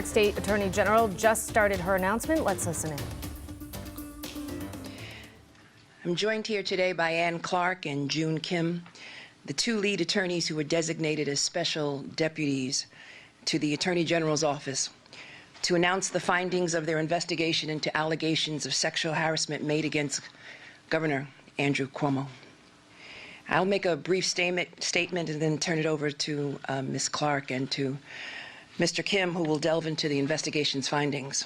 State Attorney General just started her announcement. Let's listen in. I'm joined here today by Ann Clark and June Kim, the two lead attorneys who were designated as special deputies to the Attorney General's office to announce the findings of their investigation into allegations of sexual harassment made against Governor Andrew Cuomo. I'll make a brief statement and then turn it over to Ms. Clark and to Mr. Kim, who will delve into the investigation's findings.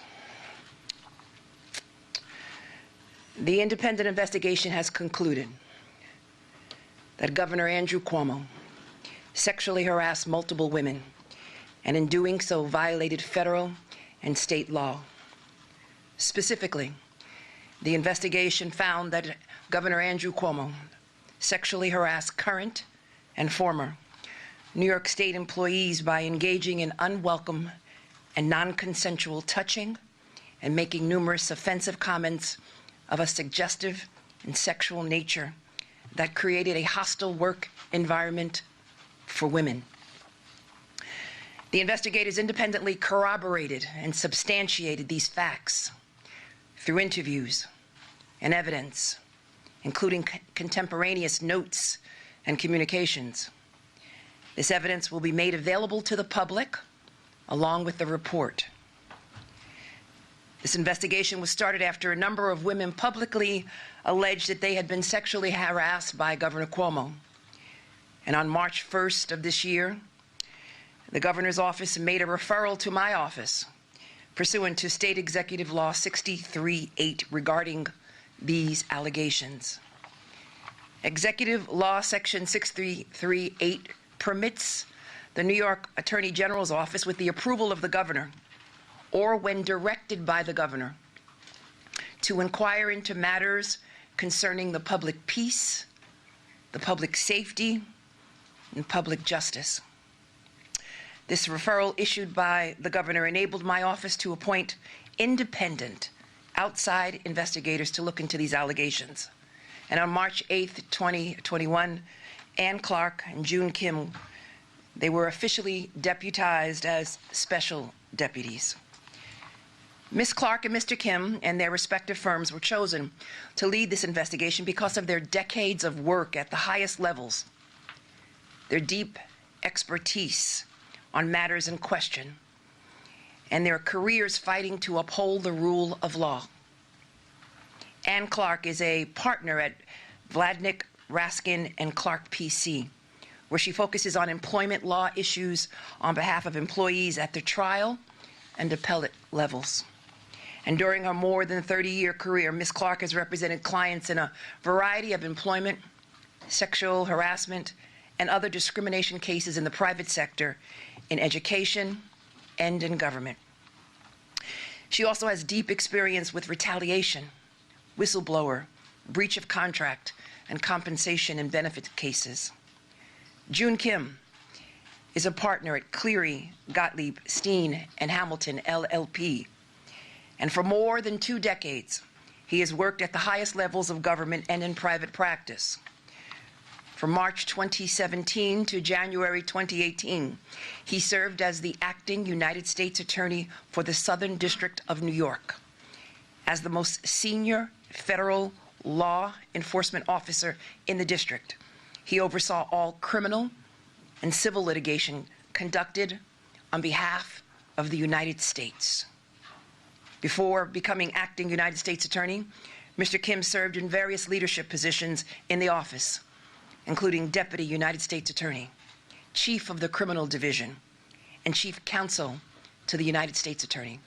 The independent investigation has concluded that Governor Andrew Cuomo sexually harassed multiple women and in doing so violated federal and state law. Specifically, the investigation found that Governor Andrew Cuomo sexually harassed current and former New York State employees by engaging in unwelcome and non-consensual touching and making numerous offensive comments of a suggestive and sexual nature that created a hostile work environment for women. The investigators independently corroborated and substantiated these facts through interviews and evidence, including contemporaneous notes and communications. This evidence will be made available to the public, along with the report. This investigation was started after a number of women publicly alleged that they had been sexually harassed by Governor Cuomo. And on March 1st of this year, the governor's office made a referral to my office pursuant to State Executive Law 63-8 regarding these allegations. Executive Law Section 63-8 permits the New York Attorney General's office, with the approval of the governor, or when directed by the governor, to inquire into matters concerning the public peace, the public safety, and public justice. This referral issued by the governor enabled my office to appoint independent, outside investigators to look into these allegations. And on March 8th, 2021, Ann Clark and June Kim, they were officially deputized as special deputies. Ms. Clark and Mr. Kim and their respective firms were chosen to lead this investigation because of their decades of work at the highest levels, their deep expertise on matters in question, and their careers fighting to uphold the rule of law. Ann Clark is a partner at Vladnick, Raskin and Clark PC, where she focuses on employment law issues on behalf of employees at the trial and appellate levels. And during her more than 30-year career, Ms. Clark has represented clients in a variety of employment, sexual harassment, and other discrimination cases in the private sector, in education, and in government. She also has deep experience with retaliation, whistleblower, breach of contract, and compensation and benefit cases. June Kim is a partner at Cleary, Gottlieb, Steen, and Hamilton, LLP. And for more than 2 decades, he has worked at the highest levels of government and in private practice. From March 2017 to January 2018, he served as the acting United States Attorney for the Southern District of New York. As the most senior federal law enforcement officer in the district, he oversaw all criminal and civil litigation conducted on behalf of the United States. Before becoming acting United States Attorney, Mr. Kim served in various leadership positions in the office, including Deputy United States Attorney, Chief of the Criminal Division, and Chief Counsel to the United States Attorney.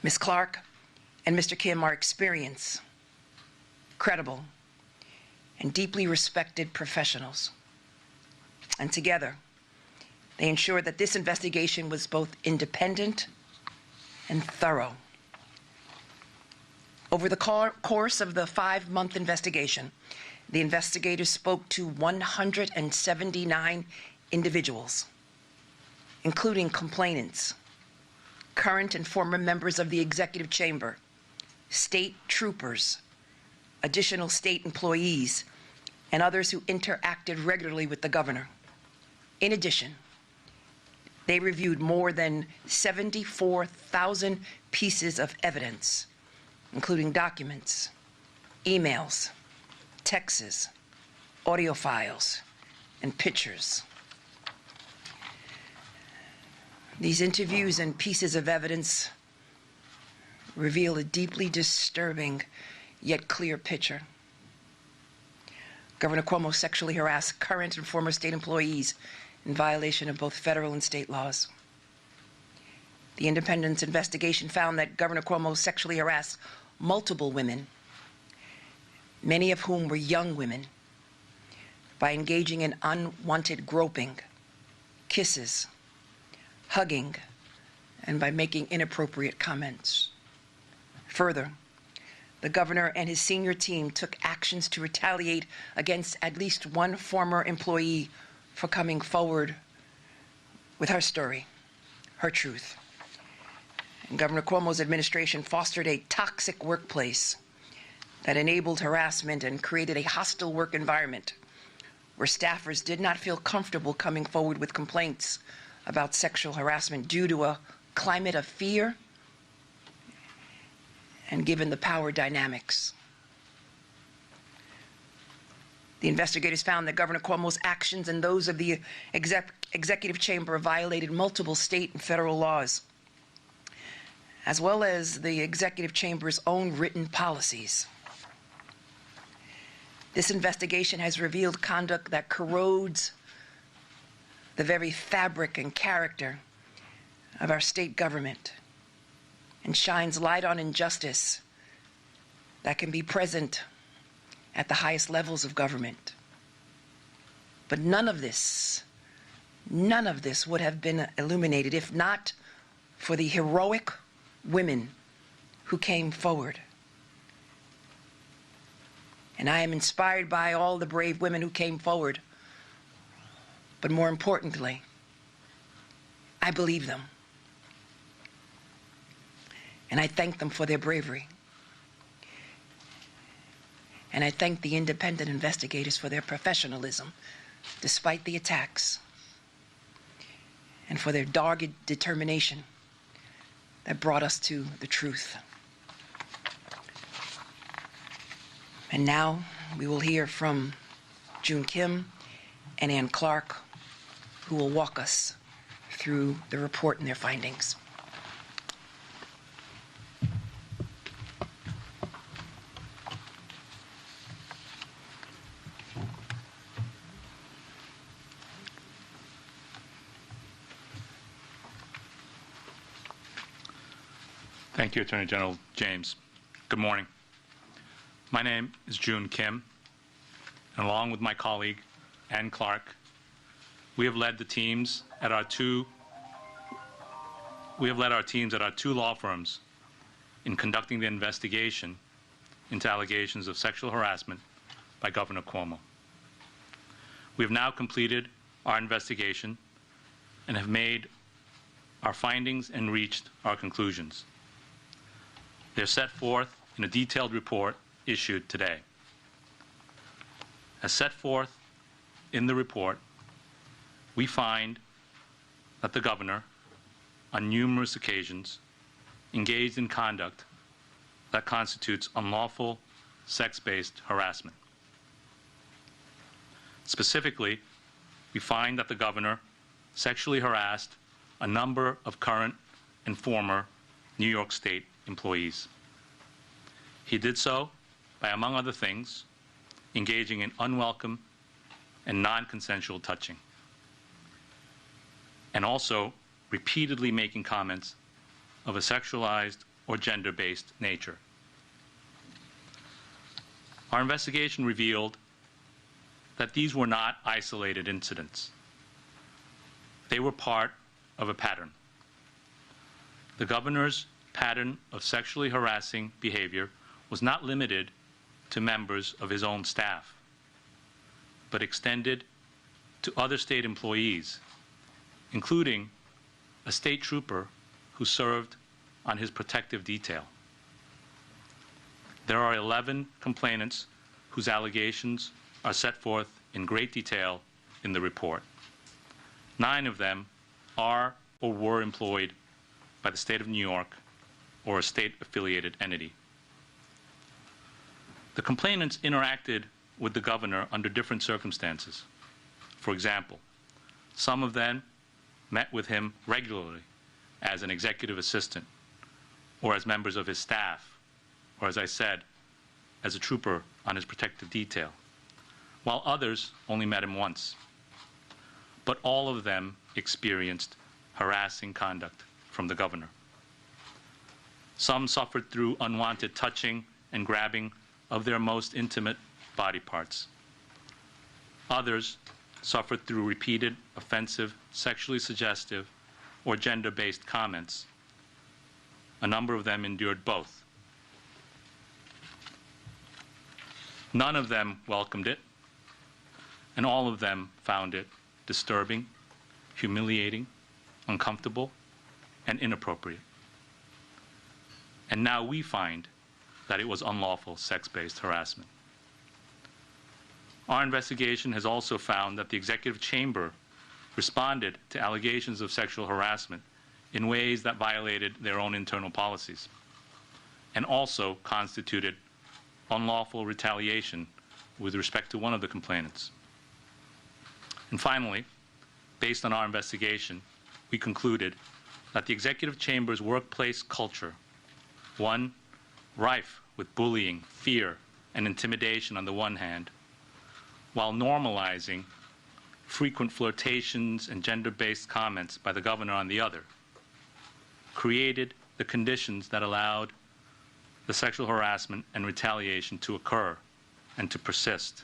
Ms. Clark and Mr. Kim are experienced, credible, and deeply respected professionals. And together, they ensured that this investigation was both independent and thorough. Over the course of the 5-month investigation, the investigators spoke to 179 individuals, including complainants, current and former members of the executive chamber, state troopers, additional state employees, and others who interacted regularly with the governor. In addition, They reviewed more than 74,000 pieces of evidence, including documents, emails, texts, audio files, and pictures. These interviews and pieces of evidence reveal a deeply disturbing yet clear picture. Governor Cuomo sexually harassed current and former state employees in violation of both federal and state laws. The independent investigation found that Governor Cuomo sexually harassed multiple women, many of whom were young women, by engaging in unwanted groping, kisses, hugging, and by making inappropriate comments. Further, the governor and his senior team took actions to retaliate against at least one former employee for coming forward with her story, her truth. And Governor Cuomo's administration fostered a toxic workplace that enabled harassment and created a hostile work environment where staffers did not feel comfortable coming forward with complaints about sexual harassment due to a climate of fear and given the power dynamics. The investigators found that Governor Cuomo's actions and those of the executive chamber violated multiple state and federal laws, as well as the executive chamber's own written policies. This investigation has revealed conduct that corrodes the very fabric and character of our state government and shines light on injustice that can be present at the highest levels of government. But none of this would have been illuminated if not for the heroic women who came forward. And I am inspired by all the brave women who came forward. But more importantly, I believe them. And I thank them for their bravery. And I thank the independent investigators for their professionalism, despite the attacks, and for their dogged determination that brought us to the truth. And now we will hear from June Kim and Ann Clark, who will walk us through the report and their findings. Thank you, Attorney General James. Good morning. My name is June Kim, and along with my colleague, Ann Clark, we have led teams at our two law firms in conducting the investigation into allegations of sexual harassment by Governor Cuomo. We have now completed our investigation and have made our findings and reached our conclusions. They're set forth in a detailed report issued today. As set forth in the report, we find that the governor, on numerous occasions, engaged in conduct that constitutes unlawful sex-based harassment. Specifically, we find that the governor sexually harassed a number of current and former New York State employees. He did so by, among other things, engaging in unwelcome and non-consensual touching, and also repeatedly making comments of a sexualized or gender-based nature. Our investigation revealed that these were not isolated incidents. They were part of a pattern. The governor's pattern of sexually harassing behavior was not limited to members of his own staff, but extended to other state employees, including a state trooper who served on his protective detail. There are 11 complainants whose allegations are set forth in great detail in the report. 9 of them are or were employed by the state of New York or a state-affiliated entity. The complainants interacted with the governor under different circumstances. For example, some of them met with him regularly as an executive assistant or as members of his staff, or as I said, as a trooper on his protective detail, while others only met him once. But all of them experienced harassing conduct from the governor. Some suffered through unwanted touching and grabbing of their most intimate body parts. Others suffered through repeated, offensive, sexually suggestive, or gender-based comments. A number of them endured both. None of them welcomed it, and all of them found it disturbing, humiliating, uncomfortable, and inappropriate. And now we find that it was unlawful sex-based harassment. Our investigation has also found that the executive chamber responded to allegations of sexual harassment in ways that violated their own internal policies and also constituted unlawful retaliation with respect to one of the complainants. And finally, based on our investigation, we concluded that the executive chamber's workplace culture, one rife with bullying, fear, and intimidation on the one hand, while normalizing frequent flirtations and gender-based comments by the governor on the other, created the conditions that allowed the sexual harassment and retaliation to occur and to persist.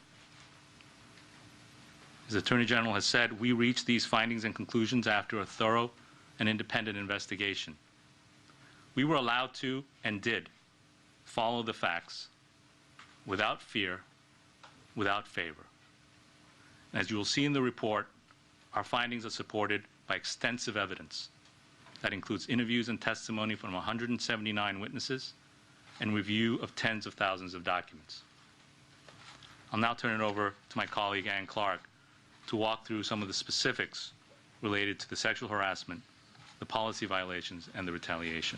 As the Attorney General has said, we reached these findings and conclusions after a thorough and independent investigation. We were allowed to and did follow the facts without fear, without favor. As you will see in the report, our findings are supported by extensive evidence that includes interviews and testimony from 179 witnesses and review of tens of thousands of documents. I'll now turn it over to my colleague Ann Clark to walk through some of the specifics related to the sexual harassment, the policy violations, and the retaliation.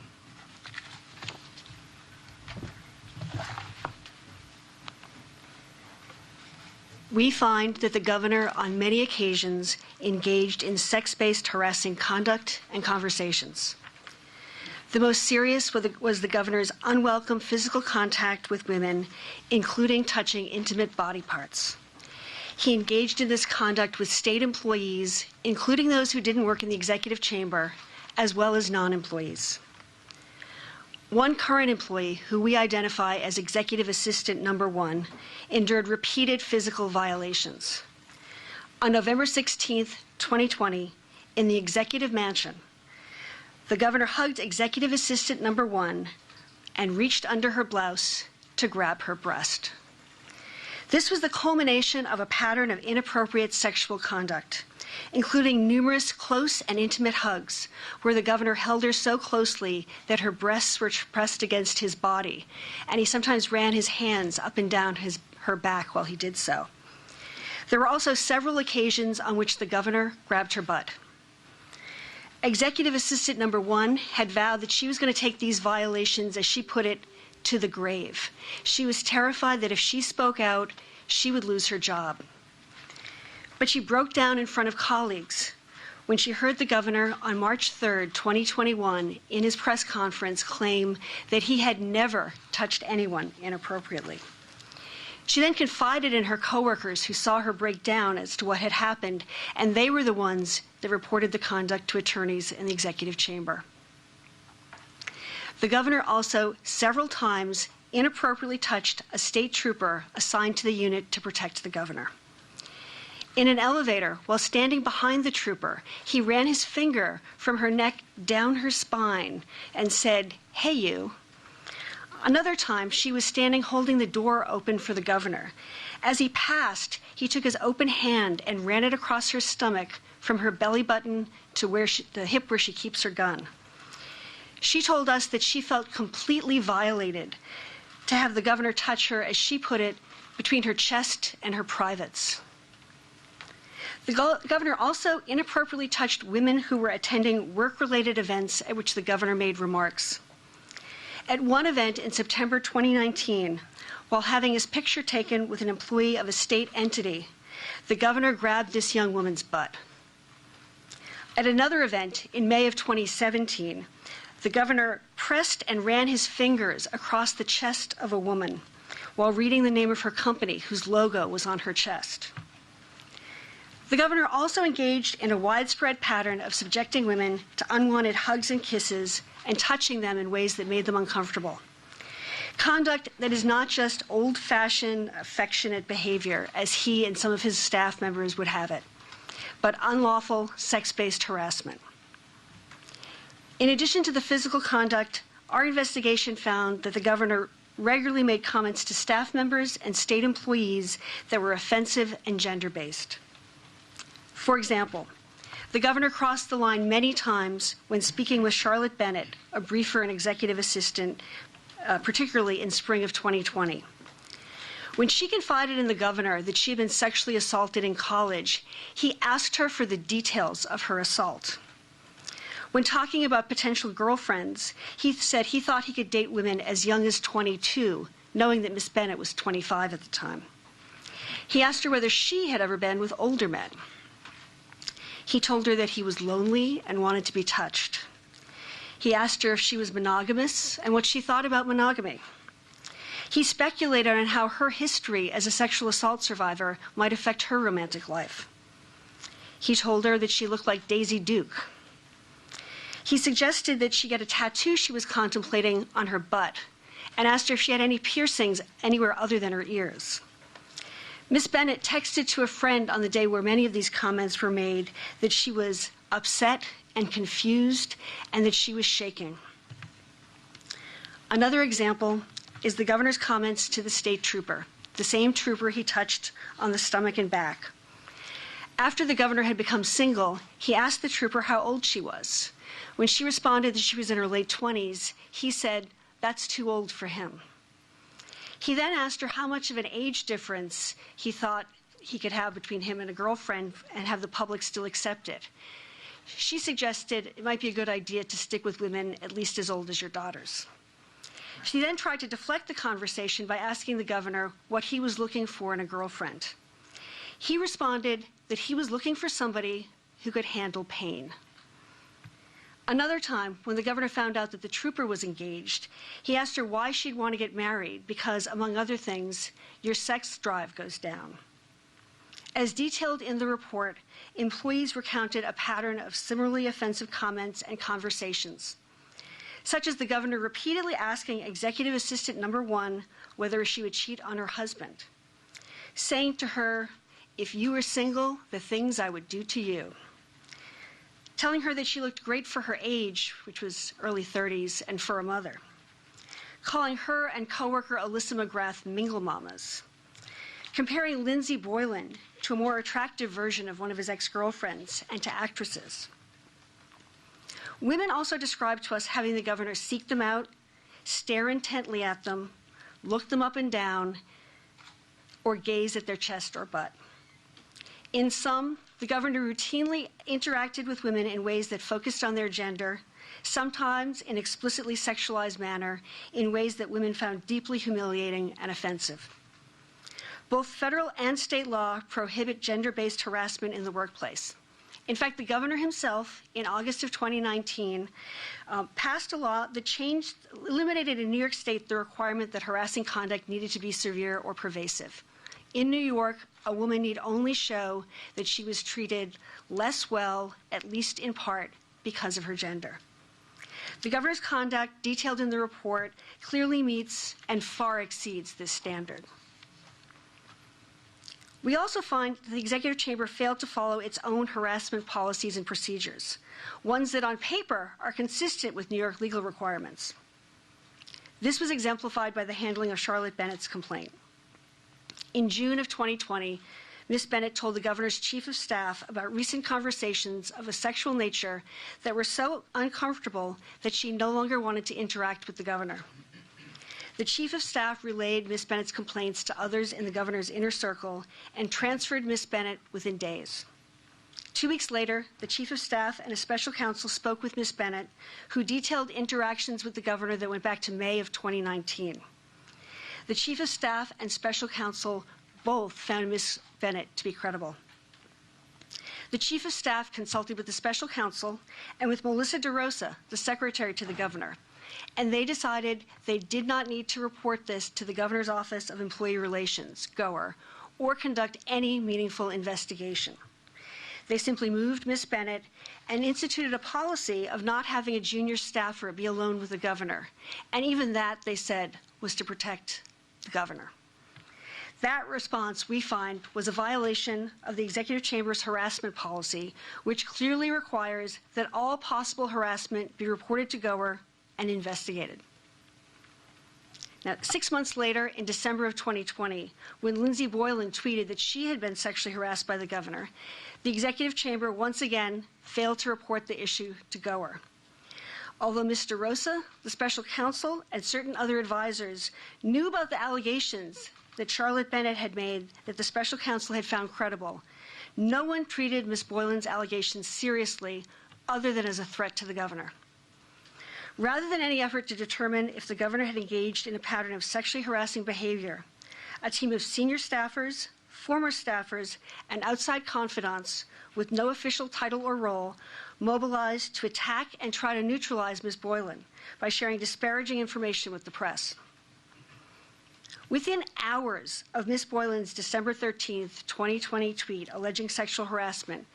We find that the governor on many occasions engaged in sex-based harassing conduct and conversations. The most serious was the governor's unwelcome physical contact with women, including touching intimate body parts. He engaged in this conduct with state employees, including those who didn't work in the executive chamber, as well as non-employees. One current employee, who we identify as Executive Assistant Number 1, endured repeated physical violations. On November 16, 2020, in the Executive Mansion, the governor hugged Executive Assistant Number 1 and reached under her blouse to grab her breast. This was the culmination of a pattern of inappropriate sexual conduct, including numerous close and intimate hugs, where the governor held her so closely that her breasts were pressed against his body, and he sometimes ran his hands up and down her back while he did so. There were also several occasions on which the governor grabbed her butt. Executive Assistant Number 1 had vowed that she was going to take these violations, as she put it, to the grave. She was terrified that if she spoke out, she would lose her job. But she broke down in front of colleagues when she heard the governor on March 3, 2021, in his press conference claim that he had never touched anyone inappropriately. She then confided in her coworkers who saw her break down as to what had happened, and they were the ones that reported the conduct to attorneys in the executive chamber. The governor also several times inappropriately touched a state trooper assigned to the unit to protect the governor. In an elevator, while standing behind the trooper, he ran his finger from her neck down her spine and said, "Hey, you." Another time, she was standing holding the door open for the governor. As he passed, he took his open hand and ran it across her stomach from her belly button to the hip where she keeps her gun. She told us that she felt completely violated to have the governor touch her, as she put it, between her chest and her privates. The governor also inappropriately touched women who were attending work-related events at which the governor made remarks. At one event in September 2019, while having his picture taken with an employee of a state entity, the governor grabbed this young woman's butt. At another event in May of 2017, the governor pressed and ran his fingers across the chest of a woman while reading the name of her company, whose logo was on her chest. The governor also engaged in a widespread pattern of subjecting women to unwanted hugs and kisses and touching them in ways that made them uncomfortable. Conduct that is not just old-fashioned, affectionate behavior, as he and some of his staff members would have it, but unlawful sex-based harassment. In addition to the physical conduct, our investigation found that the governor regularly made comments to staff members and state employees that were offensive and gender-based. For example, the governor crossed the line many times when speaking with Charlotte Bennett, a briefer and executive assistant, particularly in spring of 2020. When she confided in the governor that she had been sexually assaulted in college, he asked her for the details of her assault. When talking about potential girlfriends, he said he thought he could date women as young as 22, knowing that Miss Bennett was 25 at the time. He asked her whether she had ever been with older men. He told her that he was lonely and wanted to be touched. He asked her if she was monogamous and what she thought about monogamy. He speculated on how her history as a sexual assault survivor might affect her romantic life. He told her that she looked like Daisy Duke. He suggested that she get a tattoo she was contemplating on her butt and asked her if she had any piercings anywhere other than her ears. Miss Bennett texted to a friend on the day where many of these comments were made that she was upset and confused and that she was shaking. Another example is the governor's comments to the state trooper, the same trooper he touched on the stomach and back. After the governor had become single, he asked the trooper how old she was. When she responded that she was in her late 20s, he said, "That's too old for him." He then asked her how much of an age difference he thought he could have between him and a girlfriend and have the public still accept it. She suggested it might be a good idea to stick with women at least as old as your daughters. She then tried to deflect the conversation by asking the governor what he was looking for in a girlfriend. He responded that he was looking for somebody who could handle pain. Another time, when the governor found out that the trooper was engaged, he asked her why she'd want to get married because, among other things, your sex drive goes down. As detailed in the report, employees recounted a pattern of similarly offensive comments and conversations, such as the governor repeatedly asking Executive Assistant Number 1 whether she would cheat on her husband, saying to her, "If you were single, the things I would do to you," telling her that she looked great for her age, which was early 30s, and for a mother, calling her and coworker Alyssa McGrath mingle mamas, comparing Lindsay Boylan to a more attractive version of one of his ex-girlfriends and to actresses. Women also described to us having the governor seek them out, stare intently at them, look them up and down, or gaze at their chest or butt. In sum, the governor routinely interacted with women in ways that focused on their gender, sometimes in explicitly sexualized manner, in ways that women found deeply humiliating and offensive. Both federal and state law prohibit gender-based harassment in the workplace. In fact, the governor himself, in August of 2019, passed a law that eliminated in New York State the requirement that harassing conduct needed to be severe or pervasive. In New York, a woman need only show that she was treated less well, at least in part, because of her gender. The governor's conduct, detailed in the report, clearly meets and far exceeds this standard. We also find that the executive chamber failed to follow its own harassment policies and procedures, ones that on paper are consistent with New York legal requirements. This was exemplified by the handling of Charlotte Bennett's complaint. In June of 2020, Ms. Bennett told the governor's chief of staff about recent conversations of a sexual nature that were so uncomfortable that she no longer wanted to interact with the governor. The chief of staff relayed Ms. Bennett's complaints to others in the governor's inner circle and transferred Ms. Bennett within days. 2 weeks later, the Chief of Staff and a special counsel spoke with Ms. Bennett, who detailed interactions with the governor that went back to May of 2019. The Chief of Staff and special counsel both found Ms. Bennett to be credible. The Chief of Staff consulted with the special counsel and with Melissa DeRosa, the secretary to the governor, and they decided they did not need to report this to the Governor's Office of Employee Relations, GOER, or conduct any meaningful investigation. They simply moved Ms. Bennett and instituted a policy of not having a junior staffer be alone with the governor, and even that, they said, was to protect the governor. That response, we find, was a violation of the Executive Chamber's harassment policy, which clearly requires that all possible harassment be reported to GOER and investigated. Now, 6 months later, in December of 2020, when Lindsey Boylan tweeted that she had been sexually harassed by the governor, the Executive Chamber once again failed to report the issue to GOER. Although Ms. DeRosa, the special counsel, and certain other advisors knew about the allegations that Charlotte Bennett had made that the special counsel had found credible, no one treated Ms. Boylan's allegations seriously other than as a threat to the governor. Rather than any effort to determine if the governor had engaged in a pattern of sexually harassing behavior, a team of senior staffers, former staffers, and outside confidants with no official title or role mobilized to attack and try to neutralize Ms. Boylan by sharing disparaging information with the press. Within hours of Ms. Boylan's December 13, 2020 tweet alleging sexual harassment,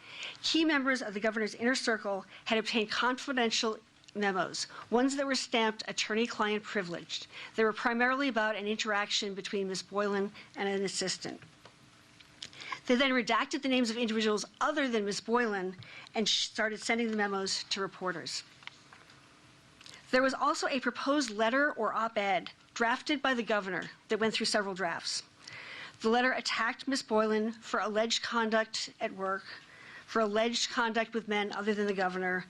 key members of the governor's inner circle had obtained confidential memos, ones that were stamped attorney-client privileged. They were primarily about an interaction between Ms. Boylan and an assistant. They then redacted the names of individuals other than Ms. Boylan and started sending the memos to reporters. There was also a proposed letter or op-ed drafted by the governor that went through several drafts. The letter attacked Ms. Boylan for alleged conduct at work, for alleged conduct with men other than the governor,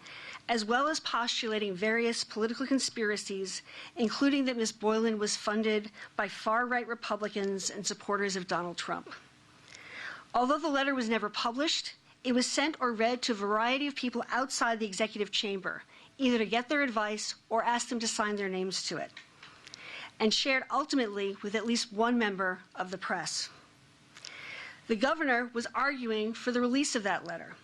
as well as postulating various political conspiracies, including that Ms. Boylan was funded by far-right Republicans and supporters of Donald Trump. Although the letter was never published, it was sent or read to a variety of people outside the executive chamber, either to get their advice or ask them to sign their names to it, and shared ultimately with at least one member of the press. The governor was arguing for the release of that letter.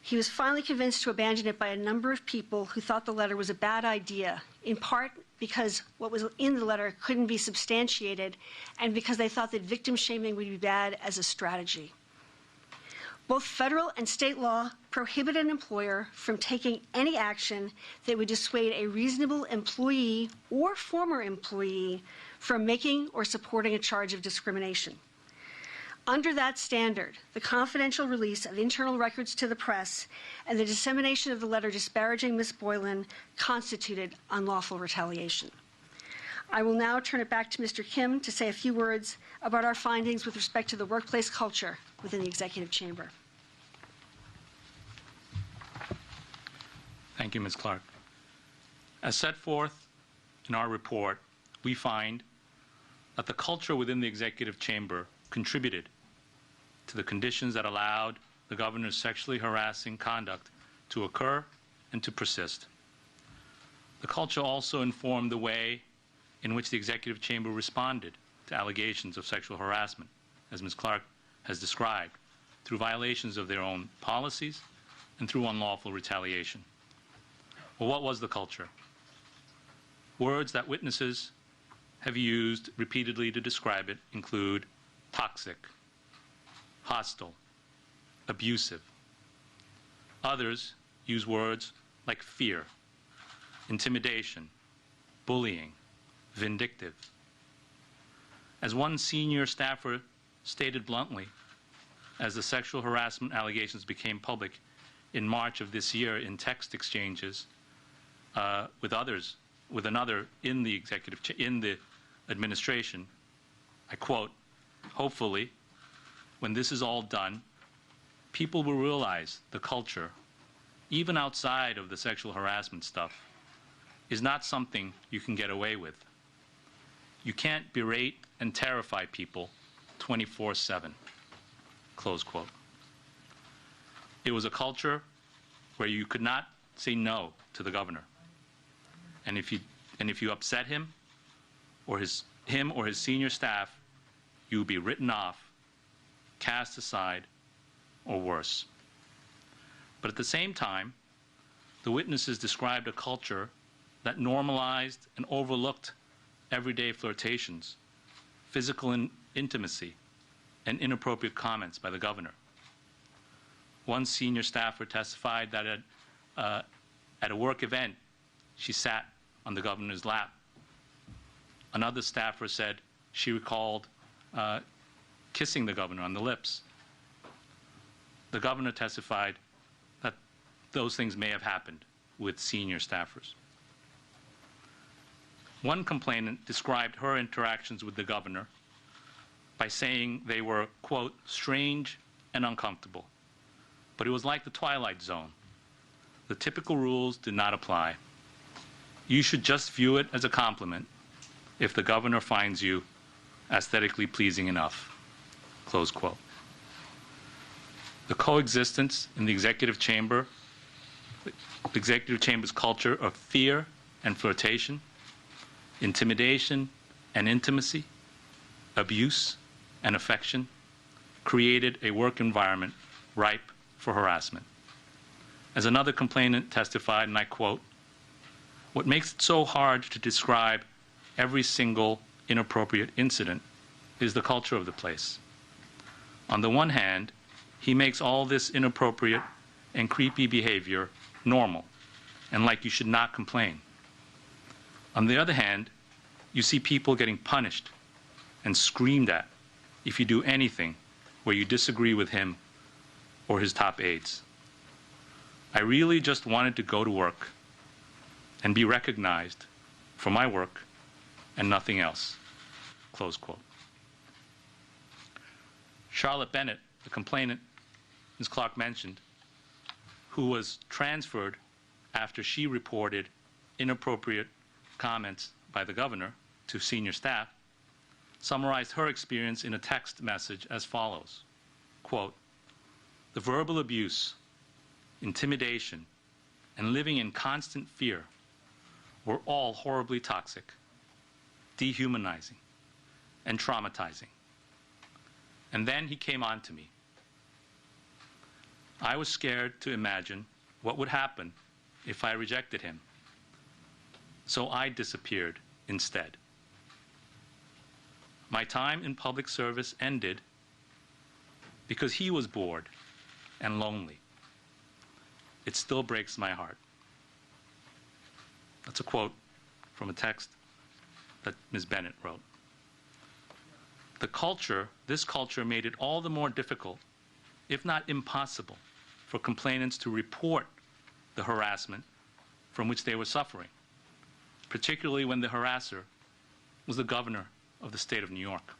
He was finally convinced to abandon it by a number of people who thought the letter was a bad idea, in part because what was in the letter couldn't be substantiated and because they thought that victim shaming would be bad as a strategy. Both federal and state law prohibit an employer from taking any action that would dissuade a reasonable employee or former employee from making or supporting a charge of discrimination. Under that standard, the confidential release of internal records to the press and the dissemination of the letter disparaging Ms. Boylan constituted unlawful retaliation. I will now turn it back to Mr. Kim to say a few words about our findings with respect to the workplace culture within the executive chamber. Thank you, Ms. Clark. As set forth in our report, we find that the culture within the executive chamber contributed to the conditions that allowed the governor's sexually harassing conduct to occur and to persist. The culture also informed the way in which the executive chamber responded to allegations of sexual harassment, as Ms. Clark has described, through violations of their own policies and through unlawful retaliation. Well, what was the culture? Words that witnesses have used repeatedly to describe it include toxic, hostile, abusive. Others use words like fear, intimidation, bullying, vindictive. As one senior staffer stated bluntly, as the sexual harassment allegations became public in March of this year in text exchanges with another in the administration, I quote, "Hopefully, when this is all done, people will realize the culture, even outside of the sexual harassment stuff, is not something you can get away with. You can't berate and terrify people 24/7, close quote. It was a culture where you could not say no to the governor. And if you upset him or his senior staff, you would be written off, cast aside, or worse. But at the same time, the witnesses described a culture that normalized and overlooked everyday flirtations, physical intimacy, and inappropriate comments by the governor. One senior staffer testified that at a work event, she sat on the governor's lap. Another staffer said she recalled kissing the governor on the lips. The governor testified that those things may have happened with senior staffers. One complainant described her interactions with the governor by saying they were, quote, strange and uncomfortable. But it was like the Twilight Zone. The typical rules did not apply. You should just view it as a compliment if the governor finds you aesthetically pleasing enough, close quote. The coexistence in the executive chamber's culture of fear and flirtation, intimidation and intimacy, abuse and affection, created a work environment ripe for harassment. As another complainant testified, and I quote, "What makes it so hard to describe every single inappropriate incident is the culture of the place. On the one hand, he makes all this inappropriate and creepy behavior normal and like you should not complain. On the other hand, you see people getting punished and screamed at if you do anything where you disagree with him or his top aides. I really just wanted to go to work and be recognized for my work and nothing else," close quote. Charlotte Bennett, the complainant Ms. Clark mentioned, who was transferred after she reported inappropriate comments by the governor to senior staff, summarized her experience in a text message as follows, quote, "The verbal abuse, intimidation, and living in constant fear were all horribly toxic, dehumanizing, and traumatizing. And then he came on to me. I was scared to imagine what would happen if I rejected him. So I disappeared instead. My time in public service ended because he was bored and lonely. It still breaks my heart." That's a quote from a text that Ms. Bennett wrote. This culture made it all the more difficult, if not impossible, for complainants to report the harassment from which they were suffering, particularly when the harasser was the governor of the state of New York.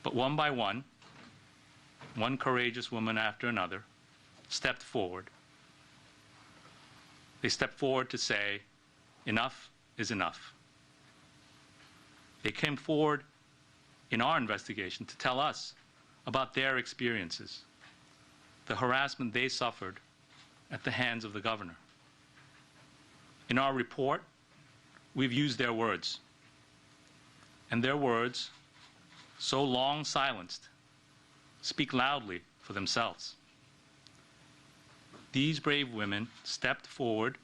But one by one courageous woman after another stepped forward. They stepped forward to say, enough is enough. They came forward in our investigation to tell us about their experiences, the harassment they suffered at the hands of the governor. In our report, we've used their words. And their words, so long silenced, speak loudly for themselves. These brave women stepped forward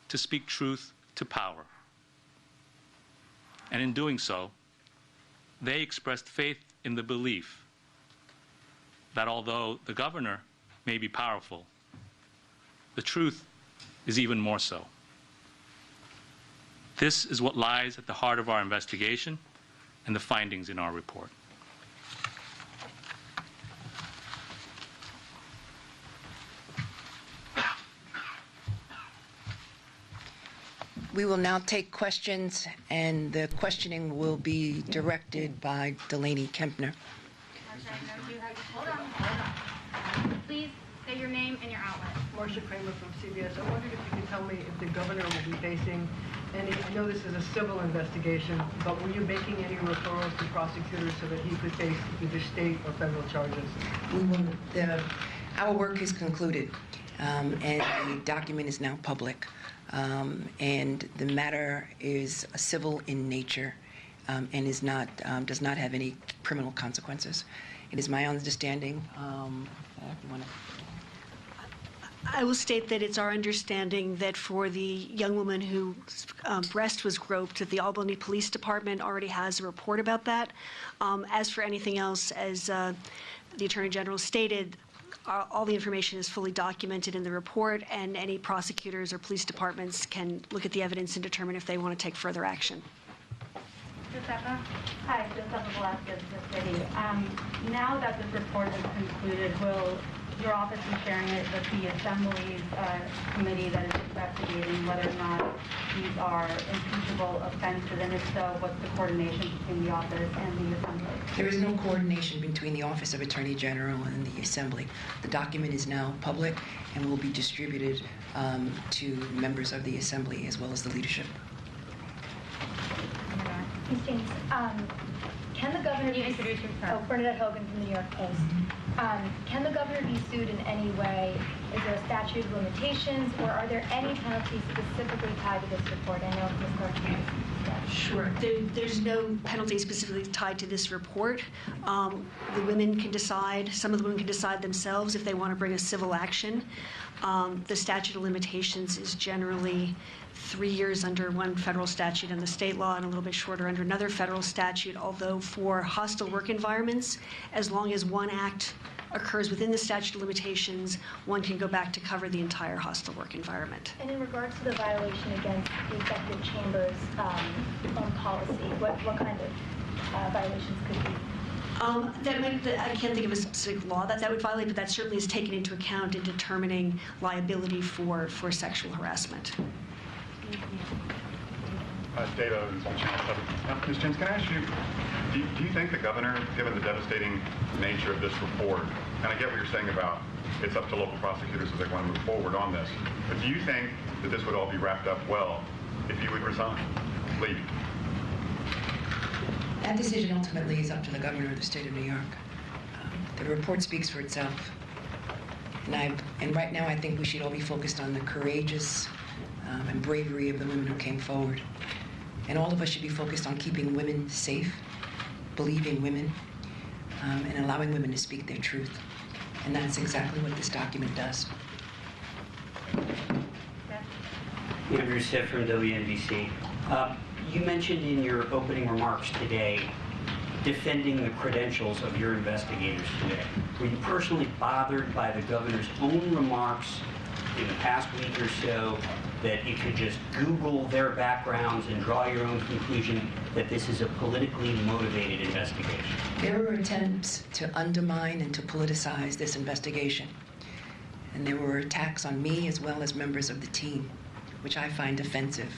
to speak truth to power. And in doing so, they expressed faith in the belief that although the governor may be powerful, the truth is even more so. This is what lies at the heart of our investigation and the findings in our report. We will now take questions, and the questioning will be directed by Delaney Kempner. Hold on. Please say your name and your outlet. Marcia Kramer from CBS. I wondered if you could tell me if the governor will be facing any, I know this is a civil investigation, but were you making any referrals to prosecutors so that he could face either state or federal charges? Our work is concluded, and the document is now public. And the matter is civil in nature and is not, does not have any criminal consequences. It is my understanding. I will state that it's our understanding that for the young woman whose breast was groped, that the Albany Police Department already has a report about that. As for anything else, as the Attorney General stated, all the information is fully documented in the report, and any prosecutors or police departments can look at the evidence and determine if they want to take further action. Josefa? Hi, Josefa Velasquez, the city. Now that this report is concluded, will your office be sharing it with the Assembly's committee that is investigating whether or not these are impeachable offenses, and if so, what's the coordination between the office and the Assembly? There is no coordination between the Office of Attorney General and the Assembly. The document is now public and will be distributed to members of the Assembly as well as the leadership. Ms. James, can the governor Can you introduce yourself? Oh, Bernadette Hogan from the New York Post. Can the governor be sued in any way? Is there a statute of limitations, or are there any penalties specifically tied to this report? I know Ms. Clark can. Sure. There's no penalty specifically tied to this report. The women can decide, some of the women can decide themselves if they want to bring a civil action. The statute of limitations is generally 3 years under one federal statute and the state law, and a little bit shorter under another federal statute, although for hostile work environments, as long as one act occurs within the statute of limitations, one can go back to cover the entire hostile work environment. And in regards to the violation against the executive chamber's own policy, what kind of violations could be? I can't think of a specific law that would violate, but that certainly is taken into account in determining liability for sexual harassment. Data is Channel 7. Ms. James, can I ask you, do you think the governor, given the devastating nature of this report, and I get what you're saying about it's up to local prosecutors if they want to move forward on this, but do you think that this would all be wrapped up well if you would resign, leave? That decision ultimately is up to the governor of the state of New York. The report speaks for itself. And right now I think we should all be focused on the courageous and bravery of the women who came forward. And all of us should be focused on keeping women safe, believing women, and allowing women to speak their truth. And that's exactly what this document does. Andrew Siff from WNBC. You mentioned in your opening remarks today defending the credentials of your investigators today. Were you personally bothered by the governor's own remarks in the past week or so that you could just Google their backgrounds and draw your own conclusion that this is a politically motivated investigation? There were attempts to undermine and to politicize this investigation. And there were attacks on me as well as members of the team, which I find offensive.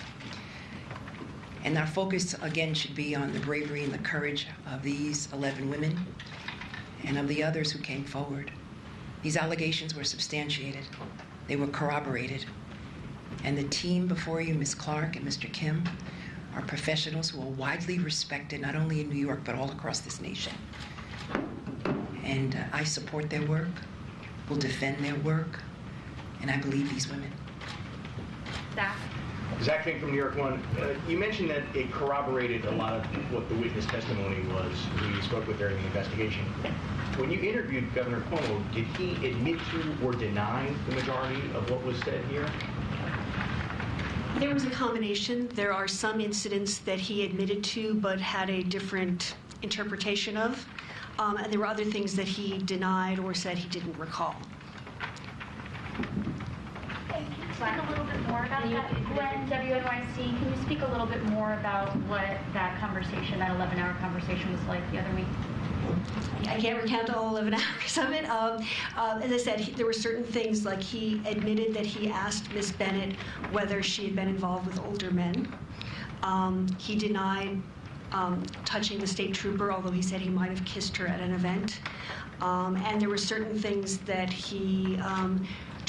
And our focus, again, should be on the bravery and the courage of these 11 women and of the others who came forward. These allegations were substantiated. They were corroborated. And the team before you, Ms. Clark and Mr. Kim, are professionals who are widely respected, not only in New York, but all across this nation. And I support their work, will defend their work, and I believe these women. Zach? Zach Fink from New York One. You mentioned that it corroborated a lot of what the witness testimony was who you spoke with during the investigation. When you interviewed Governor Cuomo, did he admit to or deny the majority of what was said here? There was a combination. There are some incidents that he admitted to but had a different interpretation of, and there were other things that he denied or said he didn't recall. Speak a little bit more about that. Gwen, WNYC, can you speak a little bit more about what that conversation, that 11-hour conversation was like the other week? I can't recount all 11 hours of it. As I said, there were certain things, like he admitted that he asked Ms. Bennett whether she had been involved with older men. He denied touching the state trooper, although he said he might have kissed her at an event. And there were certain things that he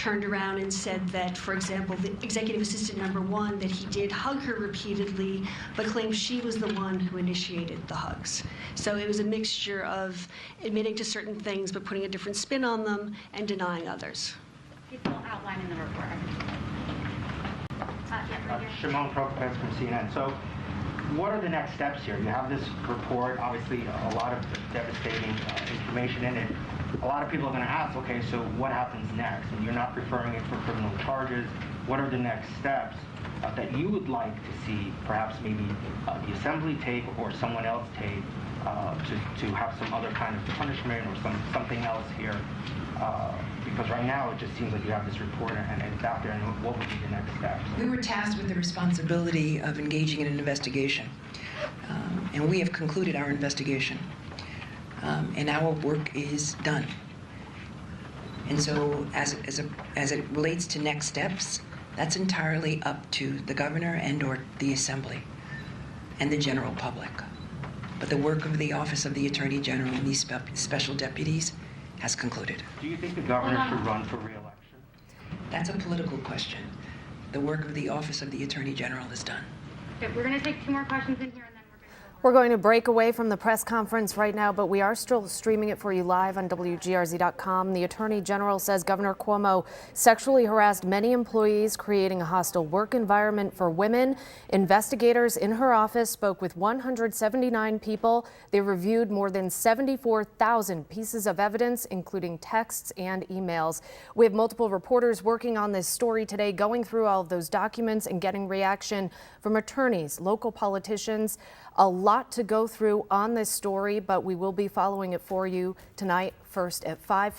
turned around and said that, for example, the executive assistant number 1, that he did hug her repeatedly, but claimed she was the one who initiated the hugs. So it was a mixture of admitting to certain things, but putting a different spin on them and denying others. People outlined in the report. Shimon Prokopez from CNN. So what are the next steps here? You have this report, obviously a lot of devastating information in it. A lot of people are going to ask, okay, so what happens next? And you're not referring it for criminal charges. What are the next steps that you would like to see, perhaps maybe the assembly take or someone else take to have some other kind of punishment or something else here? Because right now it just seems like you have this report and it's out there, and what would be the next steps? We were tasked with the responsibility of engaging in an investigation, and we have concluded our investigation, and our work is done. And so as it relates to next steps, that's entirely up to the governor and or the assembly and the general public. But the work of the Office of the Attorney General and these special deputies has concluded. Do you think the governor should run for re-election? That's a political question. The work of the Office of the Attorney General is done. Okay, we're going to take 2 more questions in here, and then we're going to go. We're going to break away from the press conference right now, but we are still streaming it for you live on WGRZ.com. The Attorney General says Governor Cuomo sexually harassed many employees, creating a hostile work environment for women. Investigators in her office spoke with 179 people. They reviewed more than 74,000 pieces of evidence, including texts and emails. We have multiple reporters working on this story today, going through all of those documents and getting reaction from attorneys, local politicians. A lot to go through on this story, but we will be following it for you tonight, first at 5.